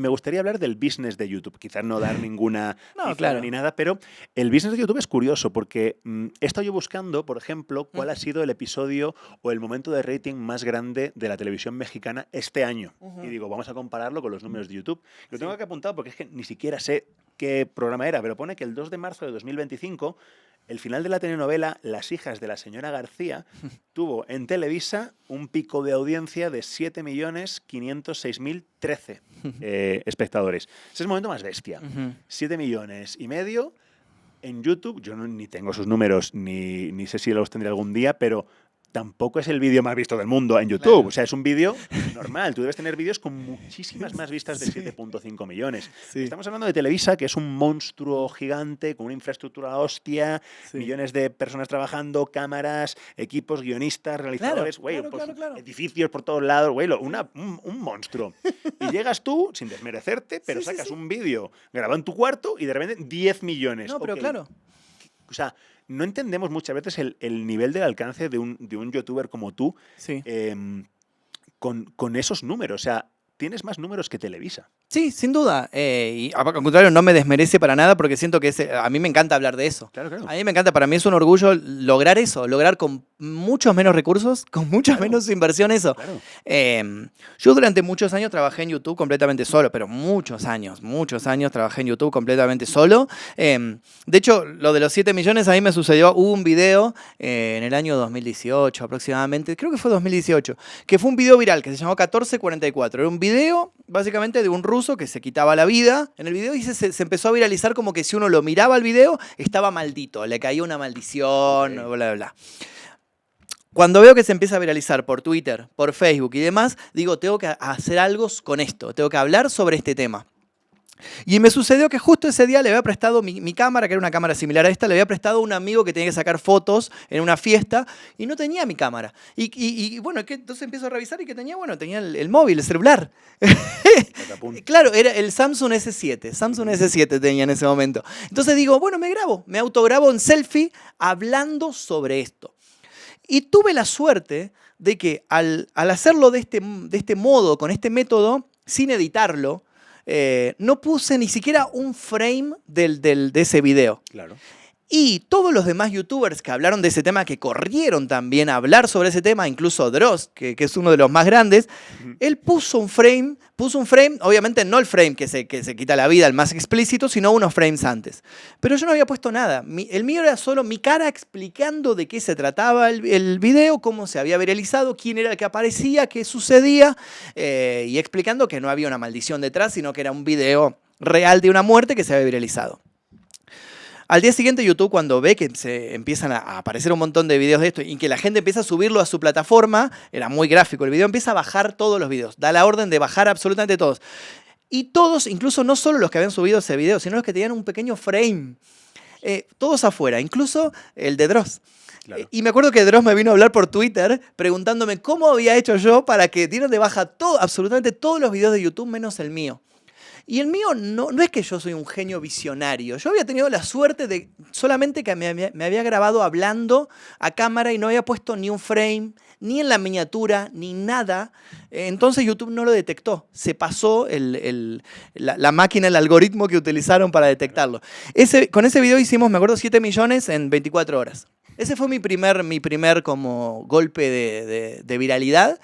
Me gustaría hablar del business de YouTube, quizás no dar ninguna No, cifra claro. ni nada, pero el business de YouTube es curioso porque he estado yo buscando, por ejemplo, cuál ha sido el episodio o el momento de rating más grande de la televisión mexicana este año. Y digo, vamos a compararlo con los números de YouTube. Lo tengo aquí apuntado porque es que ni siquiera sé qué programa era, pero pone que el 2 de marzo de 2025, el final de la telenovela Las hijas de la señora García tuvo en Televisa un pico de audiencia de 7.506.013 espectadores. Ese es el momento más bestia. 7,5 millones. En YouTube, yo ni tengo sus números, ni sé si los tendré algún día, pero tampoco es el vídeo más visto del mundo en YouTube. Claro. O sea, es un vídeo normal. Tú debes tener vídeos con muchísimas más vistas de 7,5 millones. Sí. Estamos hablando de Televisa, que es un monstruo gigante con una infraestructura hostia, Sí. millones de personas trabajando, cámaras, equipos, guionistas, realizadores, güey, claro. edificios por todos lados, güey, un monstruo. Y llegas tú, sin desmerecerte, pero Sí. sacas un vídeo grabado en tu cuarto y de repente 10 millones. No, pero Ok. claro. O sea, no entendemos muchas veces el nivel del alcance de un youtuber como tú Sí. con esos números. O sea, tienes más números que Televisa. Sí, sin duda. Y al contrario, no me desmerece para nada porque siento que a mí me encanta hablar de eso. Claro. A mí me encanta, para mí es un orgullo lograr eso, lograr con muchos menos recursos, con mucha menos inversión eso. Claro. Yo durante muchos años trabajé en YouTube completamente solo, pero muchos años trabajé en YouTube completamente solo. De hecho, lo de los 7 millones a mí me sucedió, hubo un video en el año 2018 aproximadamente, creo que fue 2018, que fue un video viral que se llamó 1444. Era un video básicamente de un ruso que se quitaba la vida en el video y se empezó a viralizar como que si uno lo miraba al video estaba maldito, le caía una maldición, Ok. bla, bla, bla. Cuando veo que se empieza a viralizar por Twitter, por Facebook y demás, digo, tengo que hacer algo con esto, tengo que hablar sobre este tema. Y me sucedió que justo ese día le había prestado mi cámara, que era una cámara similar a esta, le había prestado a un amigo que tenía que sacar fotos en una fiesta y no tenía mi cámara. Y bueno, entonces empiezo a revisar y que tenía, tenía el móvil, el celular. Claro, era el Samsung S7. Samsung S7 tenía en ese momento. Entonces digo, bueno, me autograbo en selfie hablando sobre esto. Y tuve la suerte de que al hacerlo de este modo, con este método, sin editarlo, no puse ni siquiera un frame de ese video. Claro. Y todos los demás youtubers que hablaron de ese tema, que corrieron también a hablar sobre ese tema, incluso Dross, que es uno de los más grandes, él puso un frame, obviamente no el frame que se quita la vida, el más explícito, sino unos frames antes. Pero yo no había puesto nada. El mío era solo mi cara explicando de qué se trataba el video, cómo se había viralizado, quién era el que aparecía, qué sucedía, y explicando que no había una maldición detrás, sino que era un video real de una muerte que se había viralizado. Al día siguiente YouTube, cuando ve que se empiezan a aparecer un montón de videos de esto y que la gente empieza a subirlo a su plataforma, era muy gráfico el video, empieza a bajar todos los videos, da la orden de bajar absolutamente todos. Y todos, incluso no solo los que habían subido ese video, sino los que tenían un pequeño frame, todos afuera, incluso el de Dross. Claro. Y me acuerdo que Dross me vino a hablar por Twitter preguntándome cómo había hecho yo para que dieran de baja absolutamente todos los videos de YouTube menos el mío. Y el mío no es que yo soy un genio visionario. Yo había tenido la suerte de solamente que me había grabado hablando a cámara y no había puesto ni un frame, ni en la miniatura, ni nada. Entonces YouTube no lo detectó. Se pasó la máquina, el algoritmo que utilizaron para detectarlo. Con ese video hicimos, me acuerdo, 7 millones en 24 horas. Ese fue mi primer como golpe de viralidad.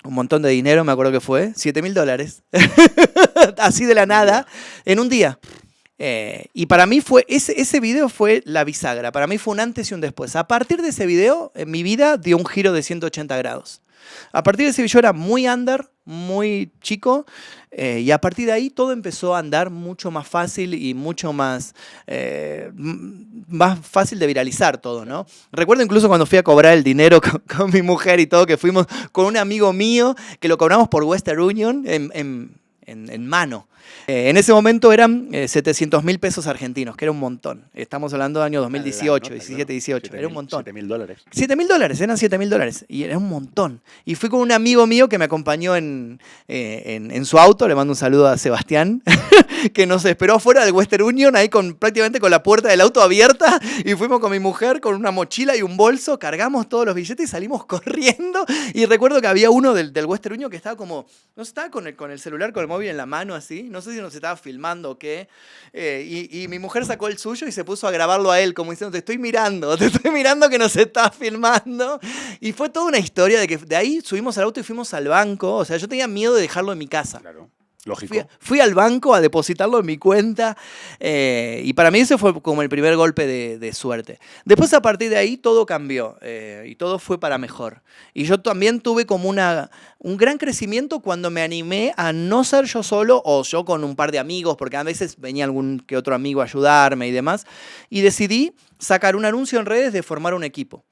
Un montón de dinero, me acuerdo que fue, $7.000. Así de la nada, en un día. Y para mí ese video fue la bisagra. Para mí fue un antes y un después. A partir de ese video, mi vida dio un giro de 180 grados. A partir de ese video yo era muy under, muy chico, y a partir de ahí todo empezó a andar mucho más fácil y mucho más fácil de viralizar todo, ¿no? Recuerdo incluso cuando fui a cobrar el dinero con mi mujer y todo, que fuimos con un amigo mío, que lo cobramos por Western Union en mano. En ese momento eran 700.000 pesos argentinos, que era un montón. Estamos hablando del año 2018, 17, 18. Era un montón. $7.000. $7.000, eran $7.000. Y era un montón. Y fui con un amigo mío que me acompañó en su auto. Le mando un saludo a Sebastián, que nos esperó afuera del Western Union, ahí prácticamente con la puerta del auto abierta. Y fuimos con mi mujer con una mochila y un bolso. Cargamos todos los billetes y salimos corriendo. Y recuerdo que había uno del Western Union que estaba como... No estaba con el celular, con el móvil móvil en la mano así, no sé si nos estaba filmando o qué, y mi mujer sacó el suyo y se puso a grabarlo a él, como diciendo, te estoy mirando que nos está filmando. Y fue toda una historia de que de ahí subimos al auto y fuimos al banco. O sea, yo tenía miedo de dejarlo en mi casa. Claro, lógico. Fui al banco a depositarlo en mi cuenta y para mí ese fue como el primer golpe de suerte. Después a partir de ahí todo cambió y todo fue para mejor. Y yo también tuve como un gran crecimiento cuando me animé a no ser yo solo o yo con un par de amigos, porque a veces venía algún que otro amigo a ayudarme y demás, y decidí sacar un anuncio en redes de formar un equipo.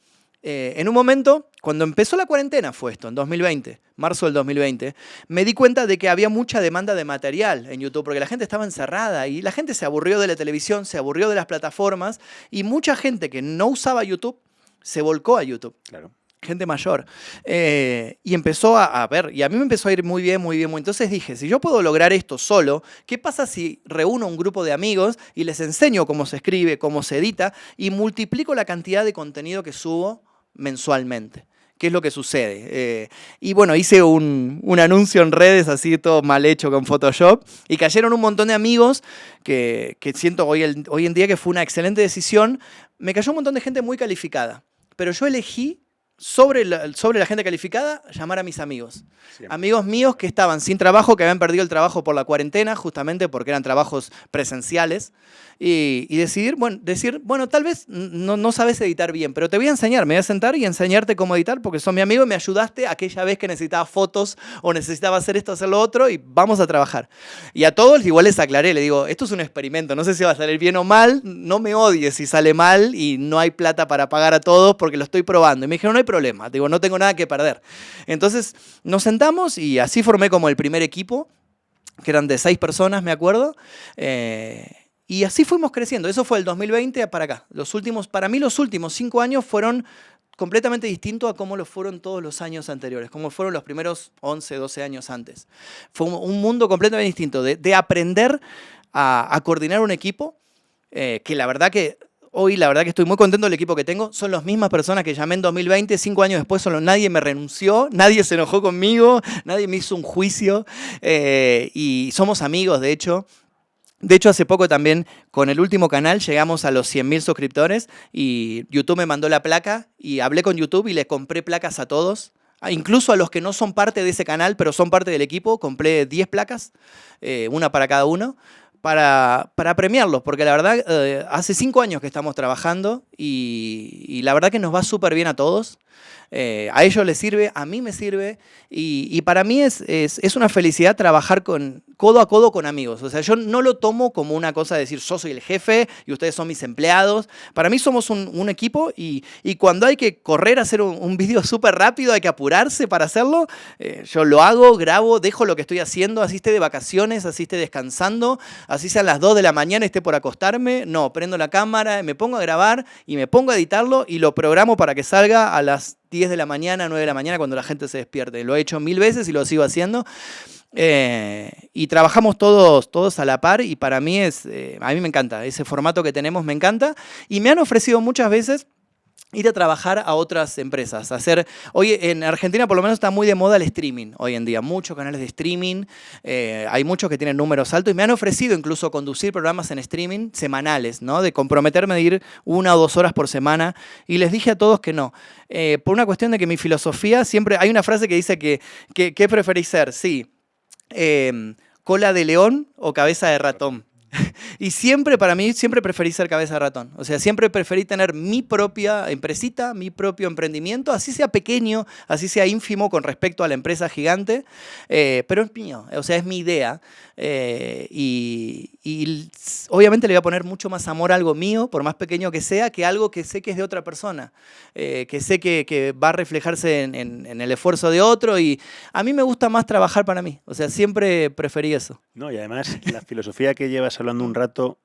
En un momento, cuando empezó la cuarentena, fue esto, en 2020, marzo del 2020, me di cuenta de que había mucha demanda de material en YouTube, porque la gente estaba encerrada y la gente se aburrió de la televisión, se aburrió de las plataformas y mucha gente que no usaba YouTube se volcó a YouTube. Claro. Gente mayor. Y empezó a ver, y a mí me empezó a ir muy bien, muy bien. Entonces dije, si yo puedo lograr esto solo, ¿qué pasa si reúno un grupo de amigos y les enseño cómo se escribe, cómo se edita y multiplico la cantidad de contenido que subo mensualmente? ¿Qué es lo que sucede? Y bueno, hice un anuncio en redes así todo mal hecho con Photoshop y cayeron un montón de amigos que siento hoy en día que fue una excelente decisión. Me cayó un montón de gente muy calificada, pero yo elegí sobre la gente calificada, llamar a mis amigos. Siempre. Amigos míos que estaban sin trabajo, que habían perdido el trabajo por la cuarentena, justamente porque eran trabajos presenciales. Y decir, bueno, tal vez no sabes editar bien, pero te voy a enseñar, me voy a sentar y enseñarte cómo editar, porque sos mi amigo y me ayudaste aquella vez que necesitaba fotos o necesitaba hacer esto, hacer lo otro, y vamos a trabajar. Y a todos igual les aclaré, le digo, esto es un experimento, no sé si va a salir bien o mal, no me odies si sale mal y no hay plata para pagar a todos porque lo estoy probando. Y me dijeron, no hay problema, digo, no tengo nada que perder. Entonces nos sentamos y así formé como el primer equipo, que eran de 6 personas, me acuerdo. Y así fuimos creciendo. Eso fue el 2020 para acá. Para mí los últimos 5 años fueron completamente distintos a cómo lo fueron todos los años anteriores, como fueron los primeros 11, 12 años antes. Fue un mundo completamente distinto de aprender a coordinar un equipo, que la verdad que hoy estoy muy contento del equipo que tengo. Son las mismas personas que llamé en 2020, 5 años después nadie me renunció, nadie se enojó conmigo, nadie me hizo un juicio y somos amigos, de hecho. De hecho, hace poco también con el último canal llegamos a los 100.000 suscriptores y YouTube me mandó la placa y hablé con YouTube y le compré placas a todos. Incluso a los que no son parte de ese canal, pero son parte del equipo, compré 10 placas, una para cada uno, para premiarlos, porque la verdad hace 5 años que estamos trabajando y la verdad que nos va súper bien a todos. A ellos les sirve, a mí me sirve y para mí es una felicidad trabajar codo a codo con amigos. O sea, yo no lo tomo como una cosa de decir yo soy el jefe y ustedes son mis empleados. Para mí somos un equipo y cuando hay que correr a hacer un video súper rápido, hay que apurarse para hacerlo, yo lo hago, grabo, dejo lo que estoy haciendo, así esté de vacaciones, así esté descansando, así sean las 2 de la mañana, esté por acostarme, no, prendo la cámara, me pongo a grabar y me pongo a editarlo y lo programo para que salga a las 10 de la mañana, 9 de la mañana, cuando la gente se despierte. Lo he hecho 1000 veces y lo sigo haciendo. Y trabajamos todos a la par y para mí a mí me encanta. Ese formato que tenemos me encanta. Y me han ofrecido muchas veces ir a trabajar a otras empresas. Hoy en Argentina por lo menos está muy de moda el streaming hoy en día. Muchos canales de streaming, hay muchos que tienen números altos y me han ofrecido incluso conducir programas en streaming semanales, ¿no? De comprometerme de ir 1 o 2 horas por semana y les dije a todos que no. Por una cuestión de que mi filosofía siempre... Hay una frase que dice ¿qué preferís ser? Sí, cola de león o cabeza de ratón. Y para mí, siempre preferí ser cabeza de ratón. O sea, siempre preferí tener mi propia empresita, mi propio emprendimiento, así sea pequeño, así sea ínfimo con respecto a la empresa gigante, pero es mío, o sea, es mi idea. Y obviamente le voy a poner mucho más amor a algo mío, por más pequeño que sea, que algo que sé que es de otra persona, que sé que va a reflejarse en el esfuerzo de otro y a mí me gusta más trabajar para mí, o sea, siempre preferí eso. No, y además la filosofía que llevas hablando un rato,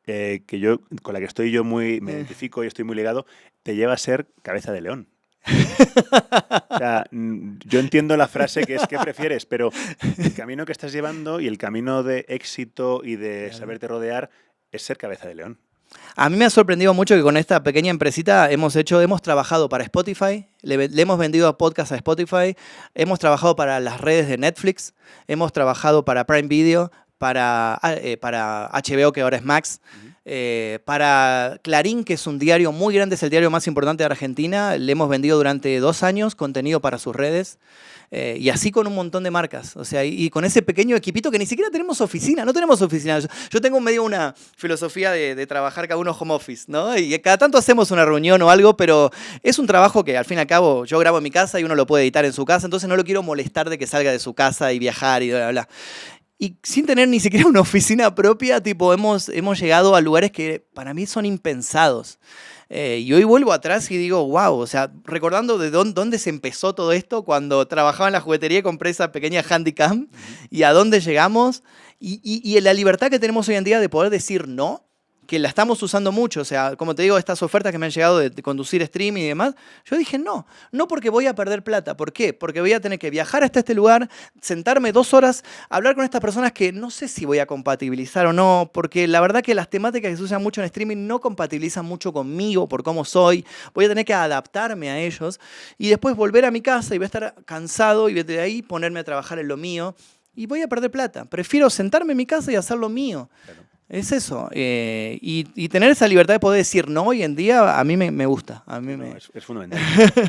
con la que estoy yo me identifico y estoy muy ligado, te lleva a ser cabeza de león. O sea, yo entiendo la frase que es ¿qué prefieres? Pero el camino que estás llevando y el camino de éxito y de saberte rodear es ser cabeza de león. A mí me ha sorprendido mucho que con esta pequeña empresita hemos trabajado para Spotify, le hemos vendido podcasts a Spotify, hemos trabajado para las redes de Netflix, hemos trabajado para Prime Video, para HBO, que ahora es Max, para Clarín, que es un diario muy grande, es el diario más importante de Argentina. Le hemos vendido durante 2 años contenido para sus redes. Y así con un montón de marcas. O sea, y con ese pequeño equipito que ni siquiera tenemos oficina. No tenemos oficina. Yo tengo medio una filosofía de trabajar cada uno home office, ¿no? Y cada tanto hacemos una reunión o algo, pero es un trabajo que al fin y al cabo yo grabo en mi casa y uno lo puede editar en su casa. Entonces no lo quiero molestar de que salga de su casa y viajar y bla, bla, bla. Y sin tener ni siquiera una oficina propia, tipo, hemos llegado a lugares que para mí son impensados. Y hoy vuelvo atrás y digo, wow, o sea, recordando de dónde se empezó todo esto, cuando trabajaba en la juguetería y compré esa pequeña Handycam, y a dónde llegamos, y la libertad que tenemos hoy en día de poder decir no, que la estamos usando mucho. O sea, como te digo, estas ofertas que me han llegado de conducir streaming y demás, yo dije no porque voy a perder plata. ¿Por qué? Porque voy a tener que viajar hasta este lugar, sentarme 2 horas, hablar con estas personas que no sé si voy a compatibilizar o no, porque la verdad que las temáticas que se usan mucho en streaming no compatibilizan mucho conmigo por cómo soy. Voy a tener que adaptarme a ellos y después volver a mi casa y voy a estar cansado y de ahí ponerme a trabajar en lo mío y voy a perder plata. Prefiero sentarme en mi casa y hacer lo mío. Claro. Es eso. Y tener esa libertad de poder decir no hoy en día, a mí me gusta. A mí es fundamental.